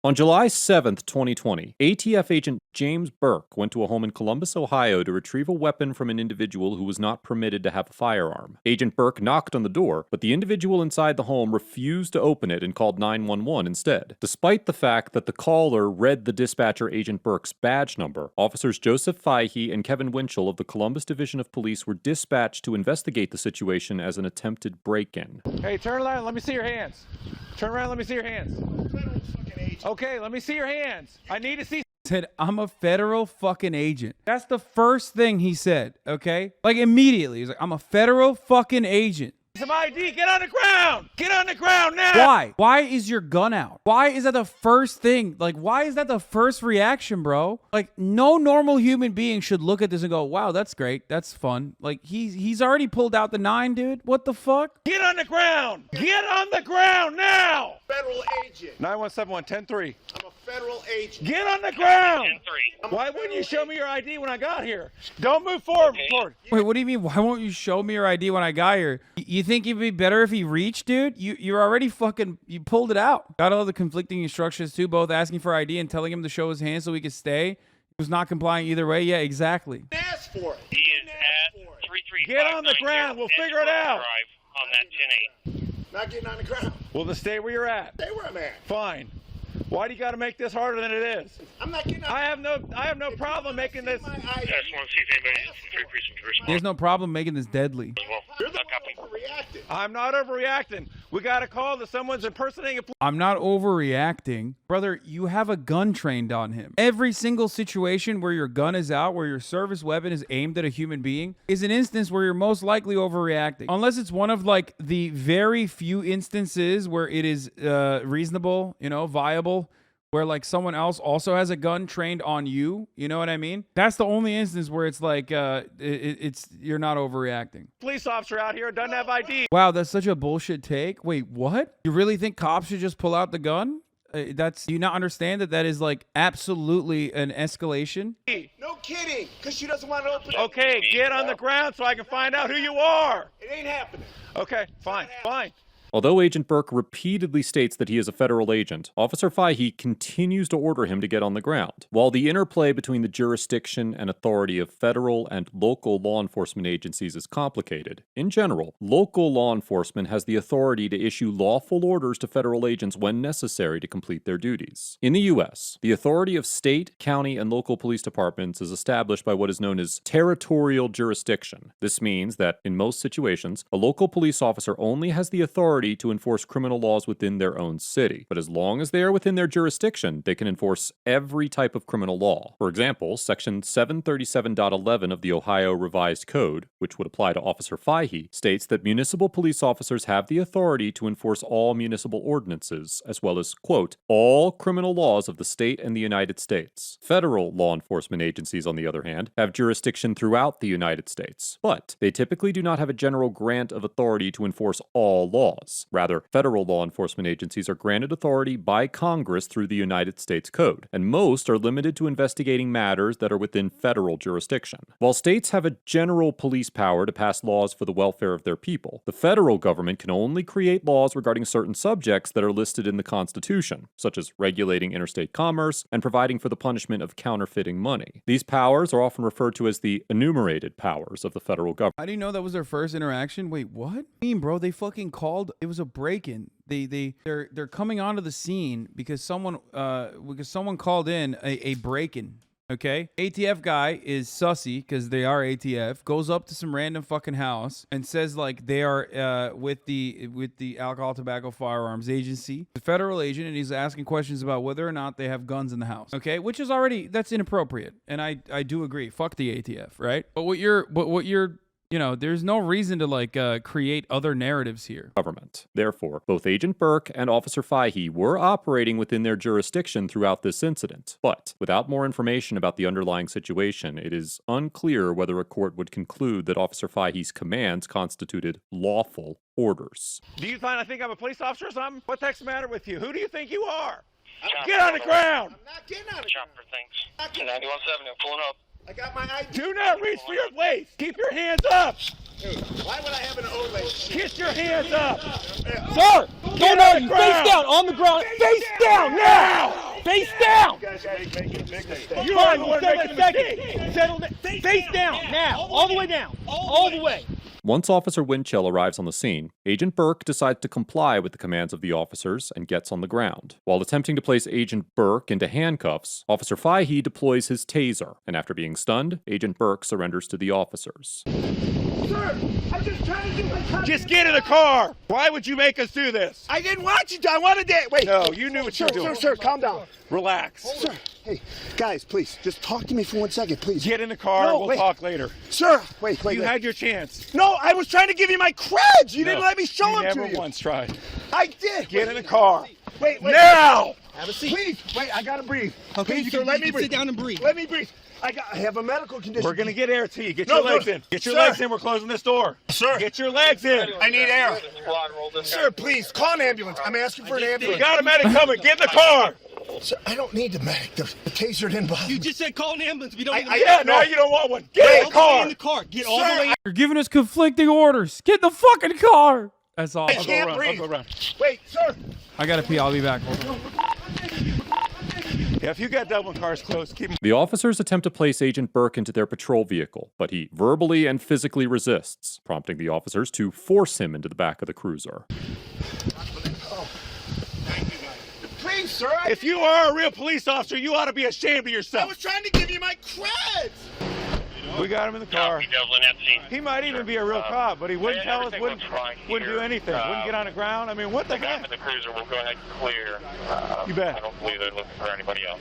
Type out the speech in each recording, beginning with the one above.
On July 7th, 2020, ATF agent James Burke went to a home in Columbus, Ohio to retrieve a weapon from an individual who was not permitted to have a firearm. Agent Burke knocked on the door, but the individual inside the home refused to open it and called 911 instead. Despite the fact that the caller read the dispatcher Agent Burke's badge number, officers Joseph Fahey and Kevin Winchell of the Columbus Division of Police were dispatched to investigate the situation as an attempted break-in. Hey, turn around, let me see your hands. Turn around, let me see your hands. Okay, let me see your hands. I need to see. Said, I'm a federal fucking agent. That's the first thing he said, okay? Like immediately. He's like, I'm a federal fucking agent. Some ID, get on the ground! Get on the ground now! Why? Why is your gun out? Why is that the first thing? Like, why is that the first reaction, bro? Like, no normal human being should look at this and go, wow, that's great. That's fun. Like, he's already pulled out the 9, dude. What the fuck? Get on the ground! Get on the ground now! Federal agent. 9171-103. I'm a federal agent. Get on the ground! Why wouldn't you show me your ID when I got here? Don't move forward. Wait, what do you mean? Why won't you show me your ID when I got here? You think it'd be better if he reached, dude? You're already fucking, you pulled it out. Got all the conflicting instructions too, both asking for ID and telling him to show his hand so he could stay. He was not complying either way. Yeah, exactly. Ask for it. He is at 335. Get on the ground. We'll figure it out. On that 10-8. Not getting on the ground. Well, then stay where you're at. Stay where I'm at. Fine. Why do you got to make this harder than it is? I'm not getting on. I have no problem making this. I just want to see if anybody from 3 Precinct can respond. There's no problem making this deadly. You're the one overreacting. I'm not overreacting. We got a call that someone's impersonating a police. I'm not overreacting. Brother, you have a gun trained on him. Every single situation where your gun is out, where your service weapon is aimed at a human being, is an instance where you're most likely overreacting. Unless it's one of like the very few instances where it is reasonable, you know, viable, where like someone else also has a gun trained on you, you know what I mean? That's the only instance where it's like it's you're not overreacting. Police officer out here doesn't have ID. Wow, that's such a bullshit take. Wait, what? You really think cops should just pull out the gun? Do you not understand that is like absolutely an escalation? No kidding, because she doesn't want to open it. Okay, get on the ground so I can find out who you are. It ain't happening. Okay, fine. Although Agent Burke repeatedly states that he is a federal agent, Officer Fahey continues to order him to get on the ground. While the interplay between the jurisdiction and authority of federal and local law enforcement agencies is complicated, in general, local law enforcement has the authority to issue lawful orders to federal agents when necessary to complete their duties. In the U.S., the authority of state, county, and local police departments is established by what is known as territorial jurisdiction. This means that, in most situations, a local police officer only has the authority to enforce criminal laws within their own city. But as long as they are within their jurisdiction, they can enforce every type of criminal law. For example, Section 737.11 of the Ohio Revised Code, which would apply to Officer Fahey, states that municipal police officers have the authority to enforce all municipal ordinances, as well as, quote, all criminal laws of the state and the United States. Federal law enforcement agencies, on the other hand, have jurisdiction throughout the United States, but they typically do not have a general grant of authority to enforce all laws. Rather, federal law enforcement agencies are granted authority by Congress through the United States Code, and most are limited to investigating matters that are within federal jurisdiction. While states have a general police power to pass laws for the welfare of their people, the federal government can only create laws regarding certain subjects that are listed in the Constitution, such as regulating interstate commerce and providing for the punishment of counterfeiting money. These powers are often referred to as the enumerated powers of the federal government. How do you know that was their first interaction? Wait, what? I mean, bro, they fucking called. It was a break-in. They're coming onto the scene because someone called in a break-in. Okay, ATF guy is sussy because they are ATF. Goes up to some random fucking house and says like they are with the Alcohol, Tobacco, Firearms Agency, the federal agent, and he's asking questions about whether or not they have guns in the house. Okay, which is already that's inappropriate, and I do agree. Fuck the ATF, right? But what you're you know, there's no reason to like create other narratives here. Government. Therefore, both Agent Burke and Officer Fahey were operating within their jurisdiction throughout this incident. But without more information about the underlying situation, it is unclear whether a court would conclude that Officer Fahey's commands constituted lawful orders. Do you find I think I'm a police officer or something? What the heck's the matter with you? Who do you think you are? Get on the ground! I'm not getting on it. Chopper things. 91-7, pulling up. I got my ID. Do not reach for your waist. Keep your hands up. Dude, why would I have an old lady? Get your hands up. Sir, don't know you. Face down on the ground. Face down now. guys are making a big mistake. You are the one making a mistake. Settle down. Face down now. All the way down. All the way. Once Officer Winchell arrives on the scene, Agent Burke decides to comply with the commands of the officers and gets on the ground. While attempting to place Agent Burke into handcuffs, Officer Fahey deploys his taser, and after being stunned, Agent Burke surrenders to the officers. Sir, I'm just trying to do my job. Just get in the car. Why would you make us do this? I didn't want you to. I wanted to. Wait. No, you knew what you were doing. Sir, calm down. Relax. Sir, hey, guys, please, just talk to me for 1 second, please. Get in the car. No, We'll wait. talk later. Sir, wait. You had your chance. No, I was trying to give you my creds. You didn't No, let me show them to never you. once tried. I did. Get in the car. Wait. Now! Have a seat. Please, wait, I gotta breathe. Okay, Please, sir, let me breathe. sit down and breathe. Let me breathe. I have a medical condition. We're going to get air to you. Get No, your legs no, in. Get your sir. legs in. We're closing this door. Sir. Get your legs in. I need air. Sir, please, call an ambulance. I'm asking for an We ambulance. got a medic coming. Get in the car. Sir, I don't need the medic. The taser didn't bother You me. just said call an ambulance. We don't need Yeah, now you don't want one. Get in the all the way car. in the car. Get all the Sir, way in. You're giving us conflicting orders. Get in the fucking car. That's all. I I'll can't go breathe. around. Wait, sir. I gotta pee. I'll be back. Hold on. Yeah, if you got Dublin cars close, keep them. The officers attempt to place Agent Burke into their patrol vehicle, but he verbally and physically resists, prompting the officers to force him into the back of the cruiser. Please, sir. If you are a real police officer, you ought to be ashamed of I yourself. was trying to give you my creds. We got him in the car. Copy, Dublin at scene. He might even be a real cop, but he wouldn't tell us, everything wouldn't looks fine do here. anything, wouldn't get on the ground. I mean, what the Map heck? of the cruiser will go ahead and clear. You bet. I don't believe they're looking for anybody else.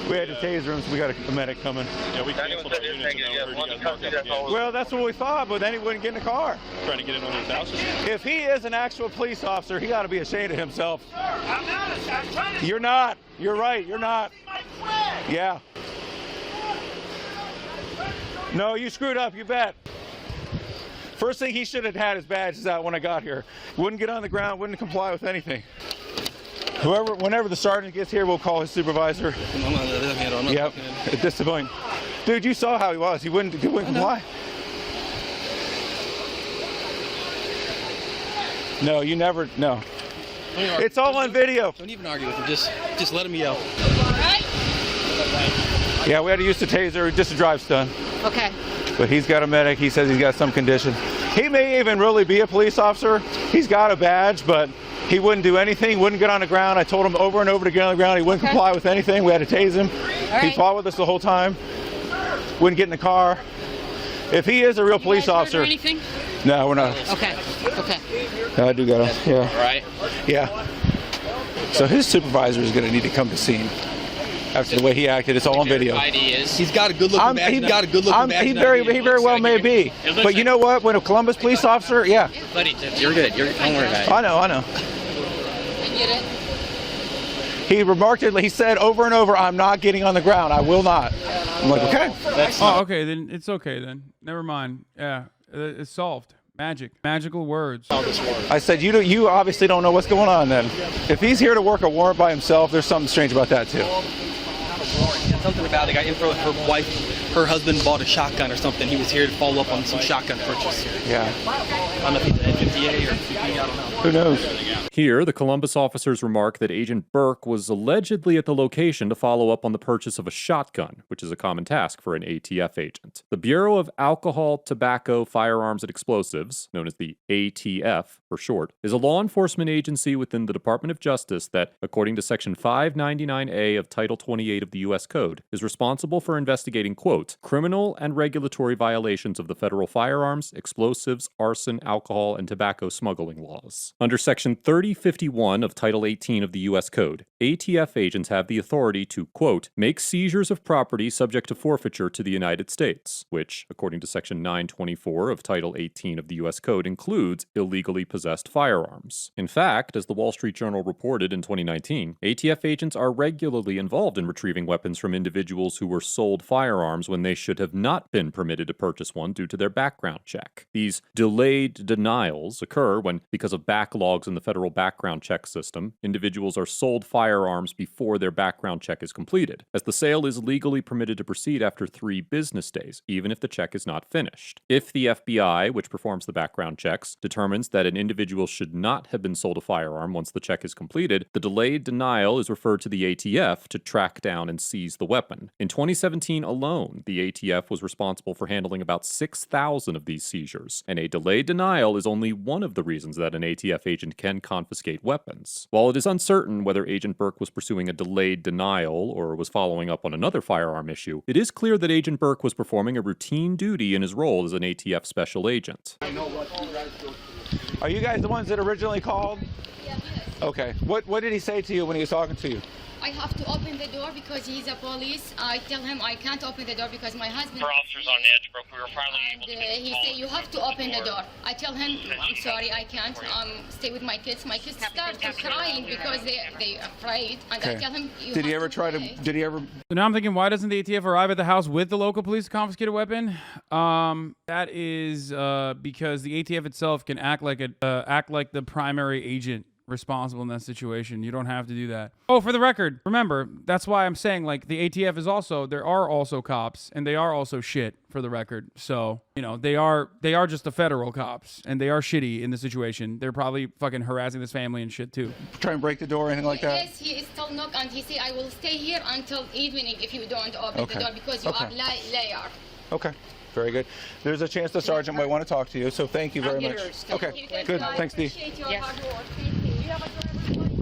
We had to taser him, so we got a medic coming. Yeah, we canceled our units and now we heard you guys marked up again. Well, that's what we thought, but then he wouldn't get in the car. Trying to get in on his house. If he is an actual police officer, he ought to be ashamed of himself. I'm not. I'm trying to You're not. You're right. You're not. give my creds. Yeah. No, you screwed up, you bet. First thing he should have had his badges out when I got here. Wouldn't get on the ground, wouldn't comply with anything. Whenever the sergeant gets here, we'll call his supervisor. I'm not letting him handle. I'm not Yep, at this point. Dude, you saw how he was. He wouldn't comply. No, you never, no. It's all on video. Don't even argue with him. Just let him yell. Yeah, we had to use the taser, just a drive stun. Okay. But he's got a medic. He says he's got some condition. He may even really be a police officer. He's got a badge, but he wouldn't do anything, wouldn't get on the ground. I told him over and over to get on the ground. He wouldn't comply with anything. We had to tase him. He right. fought with us the whole time. Wouldn't get in the car. If he is a real police officer. Anything? No, we're not. Okay. Okay. I do got him. Yeah. All right. Yeah. So his supervisor is going to need to come to scene. After the way he acted, it's all on video. ID is. He's got a good looking badge. He's got a good looking badge. He very well may be. But you know what? When a Columbus police officer, yeah. Buddy, you're good. Don't worry about it. I know. I get it. He remarked it. He said over and over, "I'm not getting on the ground. I will not." I'm like, okay. Oh, okay. Then it's okay. Then never mind. Yeah, it's solved. Magical words. I said, you obviously don't know what's going on. Then, if he's here to work a warrant by himself, there's something strange about that too. Something about the guy info. Her wife, her husband bought a shotgun or something. He was here to follow up on some shotgun purchase. Yeah. I don't know if he's an N58 or CP, I don't know. Who knows? Here, the Columbus officers remark that Agent Burke was allegedly at the location to follow up on the purchase of a shotgun, which is a common task for an ATF agent. The Bureau of Alcohol, Tobacco, Firearms, and Explosives, known as the ATF for short, is a law enforcement agency within the Department of Justice that, according to Section 599A of Title 28 of the U.S. Code, is responsible for investigating, quote, criminal and regulatory violations of the federal firearms, explosives, arson, alcohol, and tobacco smuggling laws. Under Section 3051 of Title 18 of the U.S. Code, ATF agents have the authority to, quote, make seizures of property subject to forfeiture to the United States, which, according to Section 924 of Title 18 of the U.S. Code, includes illegally possessed firearms. In fact, as the Wall Street Journal reported in 2019, ATF agents are regularly involved in retrieving weapons from individuals who were sold firearms when they should have not been permitted to purchase one due to their background check. These delayed denials occur when, because of backlogs in the federal background check system, individuals are sold firearms before their background check is completed, as the sale is legally permitted to proceed after 3 business days, even if the check is not finished. If the FBI, which performs the background checks, determines that an individual should not have been sold a firearm once the check is completed, the delayed denial is referred to the ATF to track down and seize the weapon. In 2017 alone, the ATF was responsible for handling about 6,000 of these seizures, and a delayed denial is only one of the reasons that an ATF agent can confiscate weapons. While it is uncertain whether Agent Burke was pursuing a delayed denial or was following up on another firearm issue, it is clear that Agent Burke was performing a routine duty in his role as an ATF special agent. Are you guys the ones that originally called? Yes. Okay. What did he say to you when he was talking to you? I have to open the door because he's a police. I tell him I can't open the door because my husband. Our officers on edge, bro. We were finally able to get He said you have to open the door. I tell him I'm sorry, I can't. Stay with my kids. My kids start crying because they're afraid, and I tell him you Did he have ever to try to? stay. Did he ever? So now I'm thinking, why doesn't the ATF arrive at the house with the local police to confiscate a weapon? That is because the ATF itself can act like the primary agent responsible in that situation. You don't have to do that. Oh, for the record, remember, that's why I'm saying, like, the ATF is also, there are also cops, and they are also shit, for the record. So, you know, they are just the federal cops, and they are shitty in the situation. They're probably fucking harassing this family and shit too. Try and break the door or anything like that? Yes, he is still knock, and he say I will stay here until evening if you don't open the door because you are liar. Okay. Very good. There's a chance the sergeant might want to talk to you, so thank you very much. Okay, good. Thanks, Dee. Appreciate your hard work. Thank you. You have a good one.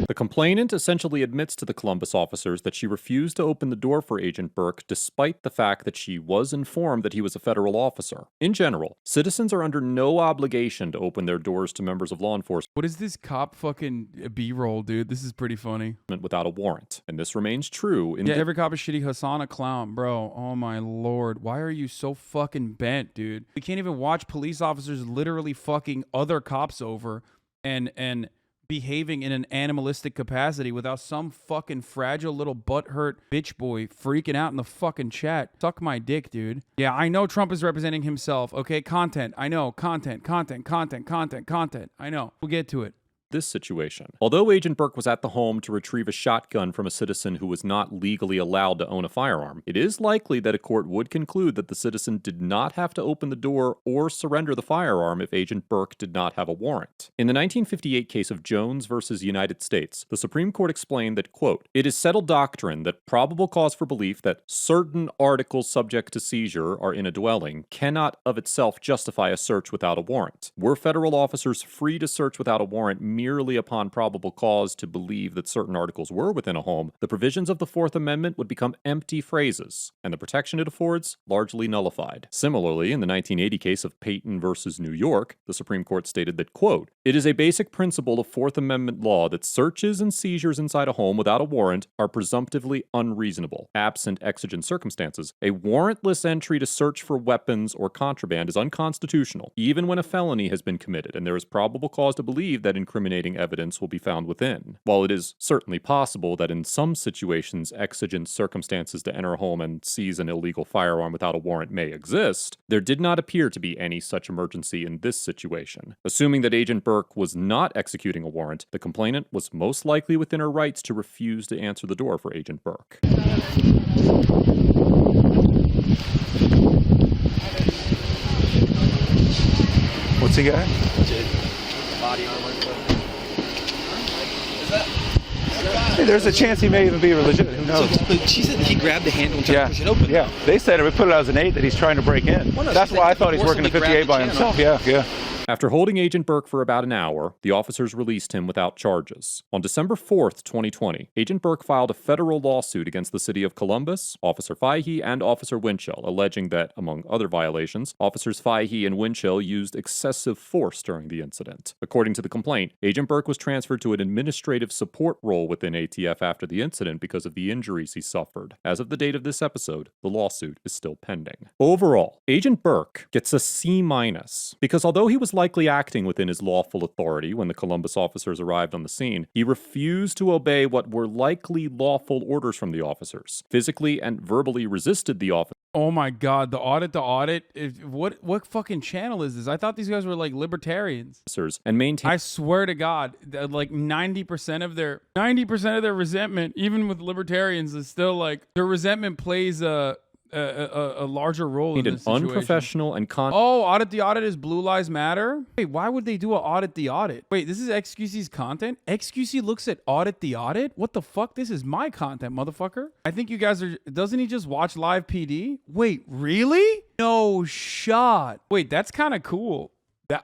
The complainant essentially admits to the Columbus officers that she refused to open the door for Agent Burke despite the fact that she was informed that he was a federal officer. In general, citizens are under no obligation to open their doors to members of law enforcement What is this cop fucking B-roll, dude? This is pretty funny. without a warrant, and this remains true in Yeah, every cop is shitty. Hassan a clown, bro. Oh my lord. Why are you so fucking bent, dude? We can't even watch police officers literally fucking other cops over and behaving in an animalistic capacity without some fucking fragile little butthurt bitch boy freaking out in the fucking chat. Suck my dick, dude. Yeah, I know Trump is representing himself. Okay, content. I know. Content. I know. We'll get to it. this situation. Although Agent Burke was at the home to retrieve a shotgun from a citizen who was not legally allowed to own a firearm, it is likely that a court would conclude that the citizen did not have to open the door or surrender the firearm if Agent Burke did not have a warrant. In the 1958 case of Jones versus United States, the Supreme Court explained that, quote, "It is settled doctrine that probable cause for belief that certain articles subject to seizure are in a dwelling cannot of itself justify a search without a warrant. Were federal officers free to search without a warrant merely upon probable cause to believe that certain articles were within a home, the provisions of the Fourth Amendment would become empty phrases, and the protection it affords largely nullified." Similarly, in the 1980 case of Payton versus New York, the Supreme Court stated that, quote, "It is a basic principle of Fourth Amendment law that searches and seizures inside a home without a warrant are presumptively unreasonable. Absent exigent circumstances, a warrantless entry to search for weapons or contraband is unconstitutional, even when a felony has been committed and there is probable cause to believe that incriminating evidence will be found within. While it is certainly possible that in some situations exigent circumstances to enter a home and seize an illegal firearm without a warrant may exist, there did not appear to be any such emergency in this situation. Assuming that Agent Burke was not executing a warrant, the complainant was most likely within her rights to refuse to answer the door for Agent Burke. What's he got? Body armor. Hey, there's a chance he may even be legit. Who knows? But she said he grabbed the handle and tried to push it open. Yeah. They said it. We put it as an 8 that he's trying to break in. Well, no, that's she why said I thought he's working at forcibly 58 by grabbed the himself. channel. Yeah. After holding Agent Burke for about an hour, the officers released him without charges. On December 4th, 2020, Agent Burke filed a federal lawsuit against the city of Columbus, Officer Fahey, and Officer Winchell, alleging that, among other violations, Officers Fahey and Winchell used excessive force during the incident. According to the complaint, Agent Burke was transferred to an administrative support role within ATF after the incident because of the injuries he suffered. As of the date of this episode, the lawsuit is still pending. Overall, Agent Burke gets a C- because although he was likely acting within his lawful authority when the Columbus officers arrived on the scene, he refused to obey what were likely lawful orders from the officers, physically and verbally resisted the officers. Oh my God, the audit. What fucking channel is this? I thought these guys were like libertarians. And maintained. I swear to God, that like 90% of their resentment, even with libertarians, is still like their resentment plays a larger role in this situation. Unprofessional and Audit the audit is Blue Lives Matter. Wait, why would they do a audit the audit? Wait, this is xQc's content? xQc looks at audit the audit? What the fuck? This is my content, motherfucker. I think you guys are, doesn't he just watch live PD? Wait, really? No shot. Wait, that's kind of cool.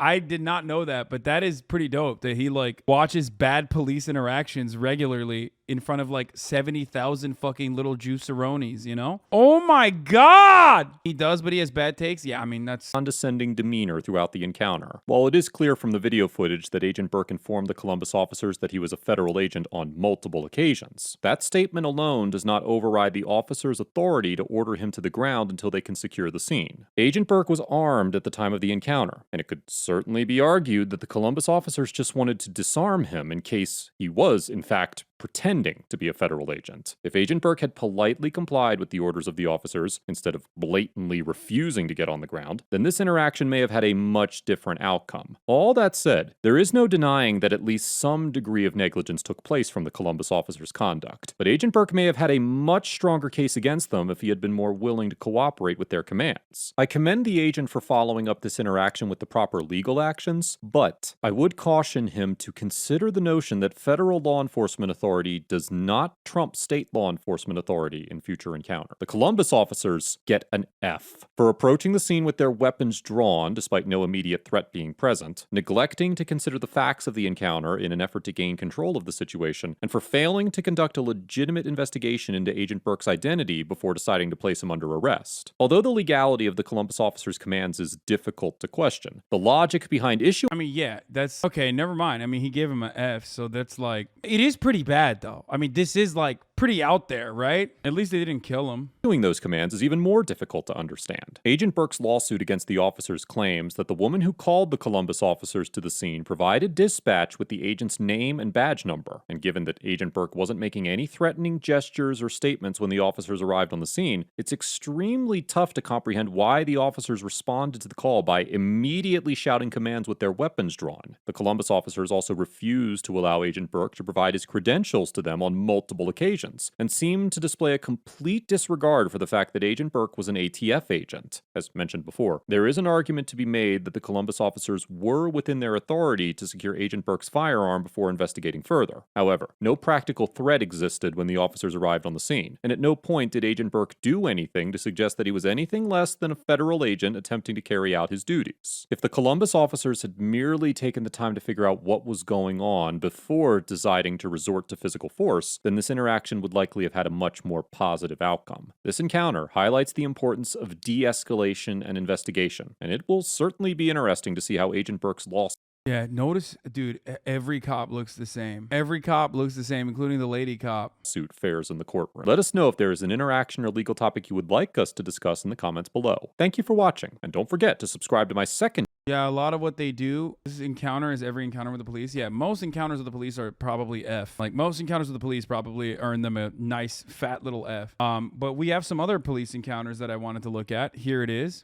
I did not know that, but that is pretty dope that he like watches bad police interactions regularly in front of like 70,000 fucking little juiceronis, you know? Oh my God! He does, but he has bad takes? Yeah, I mean, that's... condescending demeanor throughout the encounter. While it is clear from the video footage that Agent Burke informed the Columbus officers that he was a federal agent on multiple occasions, that statement alone does not override the officers' authority to order him to the ground until they can secure the scene. Agent Burke was armed at the time of the encounter, and it could certainly be argued that the Columbus officers just wanted to disarm him in case he was, in fact, pretending to be a federal agent. If Agent Burke had politely complied with the orders of the officers, instead of blatantly refusing to get on the ground, then this interaction may have had a much different outcome. All that said, there is no denying that at least some degree of negligence took place from the Columbus officers' conduct, but Agent Burke may have had a much stronger case against them if he had been more willing to cooperate with their commands. I commend the agent for following up this interaction with the proper legal actions, but I would caution him to consider the notion that federal law enforcement authority does not trump state law enforcement authority in future encounter. The Columbus officers get an F for approaching the scene with their weapons drawn despite no immediate threat being present, neglecting to consider the facts of the encounter in an effort to gain control of the situation, and for failing to conduct a legitimate investigation into Agent Burke's identity before deciding to place him under arrest. Although the legality of the Columbus officers' commands is difficult to question, the logic behind I mean, yeah, that's okay. Never mind. I mean, he gave him an F, so that's like, it is pretty bad though. I mean, this is like pretty out there, right? At least they didn't kill him. Doing those commands is even more difficult to understand. Agent Burke's lawsuit against the officers claims that the woman who called the Columbus officers to the scene provided dispatch with the agent's name and badge number, and given that Agent Burke wasn't making any threatening gestures or statements when the officers arrived on the scene, it's extremely tough to comprehend why the officers responded to the call by immediately shouting commands with their weapons drawn. The Columbus officers also refused to allow Agent Burke to provide his credentials to them on multiple occasions, and seemed to display a complete disregard for the fact that Agent Burke was an ATF agent. As mentioned before, there is an argument to be made that the Columbus officers were within their authority to secure Agent Burke's firearm before investigating further. However, no practical threat existed when the officers arrived on the scene, and at no point did Agent Burke do anything to suggest that he was anything less than a federal agent attempting to carry out his duties. If the Columbus officers had merely taken the time to figure out what was going on before deciding to resort to physical force, then this interaction would likely have had a much more positive outcome. This encounter highlights the importance of de-escalation and investigation, and it will certainly be interesting to see how Agent Burke's lawsuit. Yeah, notice, dude, every cop looks the same. Every cop looks the same, including the lady cop. Suit fares in the courtroom. Let us know if there is an interaction or legal topic you would like us to discuss in the comments below. Thank you for watching, and don't forget to subscribe to my second. Yeah, a lot of what they do, this encounter is every encounter with the police. Yeah, most encounters with the police are probably F. Like, most encounters with the police probably earn them a nice, fat little F. But we have some other police encounters that I wanted to look at. Here it is.